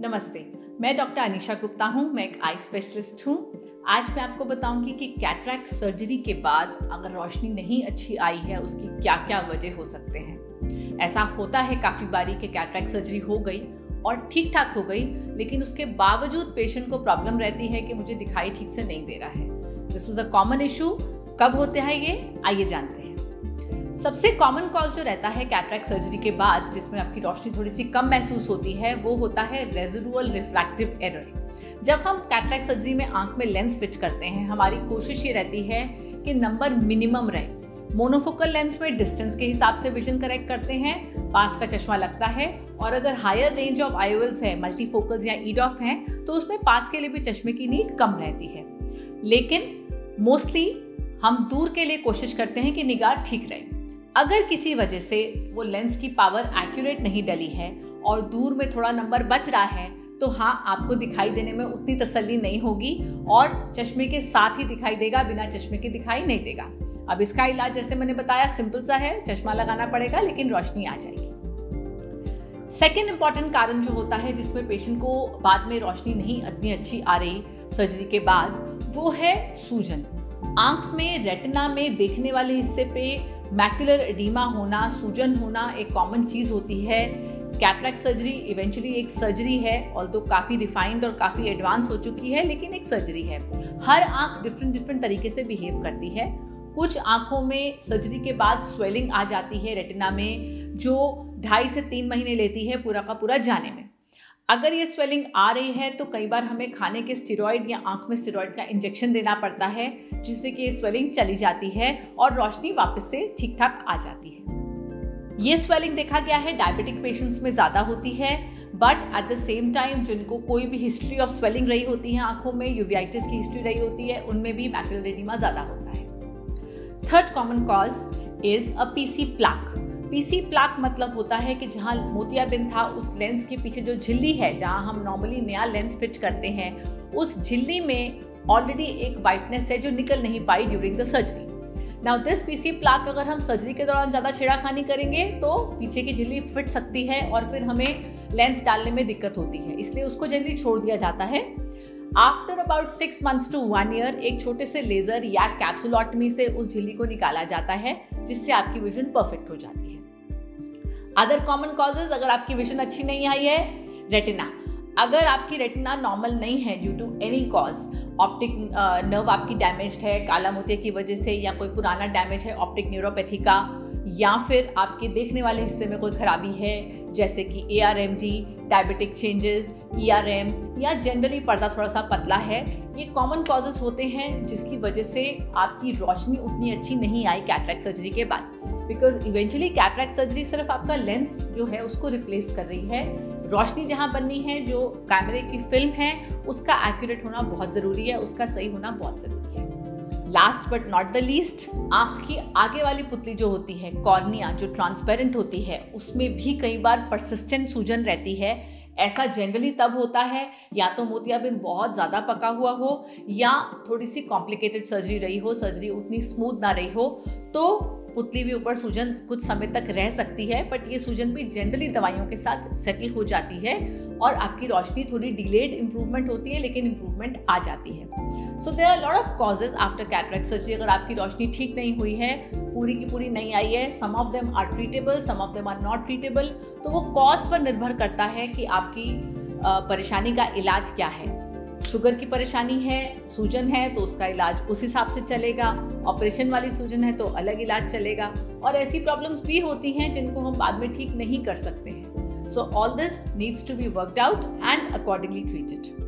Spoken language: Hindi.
नमस्ते, मैं डॉक्टर अनीशा गुप्ता हूँ। मैं एक आई स्पेशलिस्ट हूँ। आज मैं आपको बताऊंगी कि कैटरैक्ट सर्जरी के बाद अगर रोशनी नहीं अच्छी आई है उसकी क्या क्या वजह हो सकते हैं। ऐसा होता है काफ़ी बारी कि कैटरैक्ट सर्जरी हो गई और ठीक ठाक हो गई, लेकिन उसके बावजूद पेशेंट को प्रॉब्लम रहती है कि मुझे दिखाई ठीक से नहीं दे रहा है। This is a common issue. कब होते हैं ये, आइए जानते हैं। सबसे कॉमन कॉज जो रहता है कैटरैक्ट सर्जरी के बाद, जिसमें आपकी रोशनी थोड़ी सी कम महसूस होती है, वो होता है रेजिडुअल रिफ्रैक्टिव एरर। जब हम कैटरैक्ट सर्जरी में आंख में लेंस फिट करते हैं, हमारी कोशिश ये रहती है कि नंबर मिनिमम रहे। मोनोफोकल लेंस में डिस्टेंस के हिसाब से विजन करेक्ट करते हैं, पास का चश्मा लगता है, और अगर हायर रेंज ऑफ आईओएल्स है, मल्टीफोकल्स या ईडॉफ हैं, तो उसमें पास के लिए भी चश्मे की नीड कम रहती है। लेकिन मोस्टली हम दूर के लिए कोशिश करते हैं कि निगाह ठीक रहे। अगर किसी वजह से वो लेंस की पावर एक्यूरेट नहीं डली है और दूर में थोड़ा नंबर बच रहा है, तो हाँ, आपको दिखाई देने में उतनी तसल्ली नहीं होगी और चश्मे के साथ ही दिखाई देगा, बिना चश्मे के दिखाई नहीं देगा। अब इसका इलाज जैसे मैंने बताया सिंपल सा है, चश्मा लगाना पड़ेगा लेकिन रोशनी आ जाएगी। सेकेंड इंपॉर्टेंट कारण जो होता है जिसमें पेशेंट को बाद में रोशनी नहीं इतनी अच्छी आ रही सर्जरी के बाद, वो है सूजन। आंख में, रेटिना में देखने वाले हिस्से पे मैक्युलर एडीमा होना, सूजन होना एक कॉमन चीज़ होती है। कैटरैक्ट सर्जरी इवेंचुअली एक सर्जरी है, ऑल्दो काफ़ी रिफाइंड और काफ़ी एडवांस हो चुकी है, लेकिन एक सर्जरी है। हर आंख डिफरेंट तरीके से बिहेव करती है। कुछ आंखों में सर्जरी के बाद स्वेलिंग आ जाती है रेटिना में, जो 2.5 से 3 महीने लेती है पूरा का पूरा जाने में। अगर ये स्वेलिंग आ रही है तो कई बार हमें खाने के स्टेरॉइड या आंख में स्टेरॉइड का इंजेक्शन देना पड़ता है, जिससे कि ये स्वेलिंग चली जाती है और रोशनी वापस से ठीक ठाक आ जाती है। ये स्वेलिंग देखा गया है डायबिटिक पेशेंट्स में ज़्यादा होती है, but at the same time जिनको कोई भी हिस्ट्री ऑफ स्वेलिंग रही होती है आंखों में, यूवियाइटिस की हिस्ट्री रही होती है, उनमें भी मैक्युलर एडीमा ज़्यादा होता है। Third common cause is a PC plaque. PC plaque मतलब होता है कि जहाँ मोतियाबिंद था, उस लेंस के पीछे जो झिल्ली है, जहाँ हम नॉर्मली नया लेंस फिट करते हैं, उस झिल्ली में ऑलरेडी एक वाइटनेस है जो निकल नहीं पाई during the surgery. Now this PC plaque अगर हम सर्जरी के दौरान ज़्यादा छेड़ाखानी करेंगे तो पीछे की झिल्ली फिट सकती है और फिर हमें लेंस डालने में दिक्कत होती है, इसलिए उसको जनरली छोड़ दिया जाता है। After about 6 months to 1 year एक छोटे से लेजर या कैप्सुलॉटमी से उस झिल्ली को निकाला जाता है, जिससे आपकी विजन परफेक्ट हो जाती है। अदर कॉमन कॉजेज, अगर आपकी विजन अच्छी नहीं आई है, रेटिना। अगर आपकी रेटिना नॉर्मल नहीं है due to any cause, optic nerve आपकी डैमेज्ड है काला मोतिया की वजह से, या कोई पुराना डैमेज है ऑप्टिक न्यूरोपैथी का, या फिर आपके देखने वाले हिस्से में कोई खराबी है जैसे कि ARMD, डायबिटिक चेंजेस, ERM, या जनरली पर्दा थोड़ा सा पतला है, ये कॉमन कॉजेज होते हैं जिसकी वजह से आपकी रोशनी उतनी अच्छी नहीं आई कैटरैक्ट सर्जरी के बाद। बिकॉज इवेंचुअली कैटरैक्ट सर्जरी सिर्फ आपका लेंस जो है उसको रिप्लेस कर रही है। रोशनी जहाँ बननी है, जो कैमरे की फिल्म है, उसका एक्यूरेट होना बहुत ज़रूरी है, उसका सही होना बहुत ज़रूरी है। Last but not the least, आँख की आगे वाली पुतली जो होती है, कॉर्निया, जो ट्रांसपेरेंट होती है, उसमें भी कई बार परसिस्टेंट सूजन रहती है। ऐसा जनरली तब होता है या तो मोतियाबिंद बहुत ज़्यादा पका हुआ हो, या थोड़ी सी कॉम्प्लिकेटेड सर्जरी रही हो, सर्जरी उतनी स्मूथ ना रही हो, तो पुतली भी ऊपर सूजन कुछ समय तक रह सकती है, बट ये सूजन भी जनरली दवाइयों के साथ सेटल हो जाती है और आपकी रोशनी थोड़ी डिलेड इंप्रूवमेंट होती है, लेकिन इंप्रूवमेंट आ जाती है। So there are lot of causes after cataract surgery. अगर आपकी रोशनी ठीक नहीं हुई है, पूरी की पूरी नहीं आई है, some of them are treatable, some of them are not treatable, तो वो कॉज पर निर्भर करता है कि आपकी परेशानी का इलाज क्या है। शुगर की परेशानी है, सूजन है, तो उसका इलाज उस हिसाब से चलेगा। ऑपरेशन वाली सूजन है तो अलग इलाज चलेगा, और ऐसी प्रॉब्लम्स भी होती हैं जिनको हम बाद में ठीक नहीं कर सकते हैं। So all this needs to be worked out and accordingly treated.